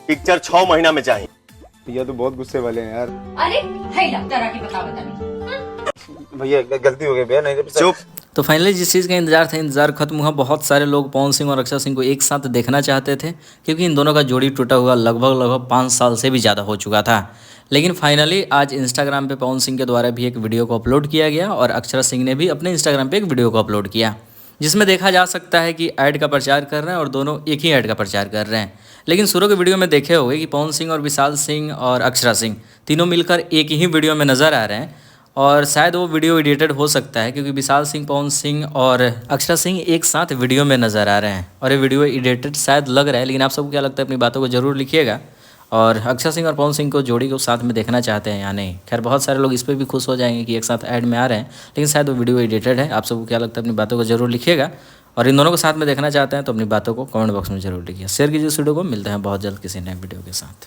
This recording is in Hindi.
पिक्चर 6 महीना में चाहिए। भैया तो बहुत गुस्से वाले हैं यार। अरे है ला तरह की बता नहीं। भैया गलती हो गई भैया, नहीं तो चुप। तो फाइनली जिस चीज़ का इंतजार था, इंतजार खत्म हुआ। बहुत सारे लोग पवन सिंह और अक्षय सिंह को एक साथ देखना चाहते थे, क्योंकि इन दोनों का जोड़ी टूटा हुआ लगभग 5 साल से भी ज़्यादा हो चुका था। लेकिन फाइनली आज इंस्टाग्राम पे पवन सिंह के द्वारा भी एक वीडियो को अपलोड किया गया और अक्षय सिंह ने भी अपने इंस्टाग्राम पे एक वीडियो को अपलोड किया, जिसमें देखा जा सकता है कि ऐड का प्रचार कर रहे हैं और दोनों एक ही ऐड का प्रचार कर रहे हैं। लेकिन शुरू के वीडियो में देखे होंगे कि पवन सिंह और विशाल सिंह और अक्षरा सिंह तीनों मिलकर एक ही वीडियो में नज़र आ रहे हैं, और शायद वो वीडियो एडिटेड हो सकता है, क्योंकि विशाल सिंह, पवन सिंह और अक्षरा सिंह एक साथ वीडियो में नज़र आ रहे हैं और ये वीडियो एडिटेड शायद लग रहा है। लेकिन आप सबको क्या लगता है, अपनी बातों को ज़रूर लिखिएगा। और अक्षय सिंह और पवन सिंह को जोड़ी को साथ में देखना चाहते हैं या नहीं। खैर बहुत सारे लोग इस पर भी खुश हो जाएंगे कि एक साथ ऐड में आ रहे हैं, लेकिन शायद वो वीडियो एडिटेड है। आप सबको क्या लगता है, अपनी बातों को जरूर लिखिएगा। और इन दोनों को साथ में देखना चाहते हैं तो अपनी बातों को कमेंट बॉक्स में जरूर लिखिए, शेयर कीजिए इस वीडियो को। मिलते हैं बहुत जल्द किसी नए वीडियो के साथ।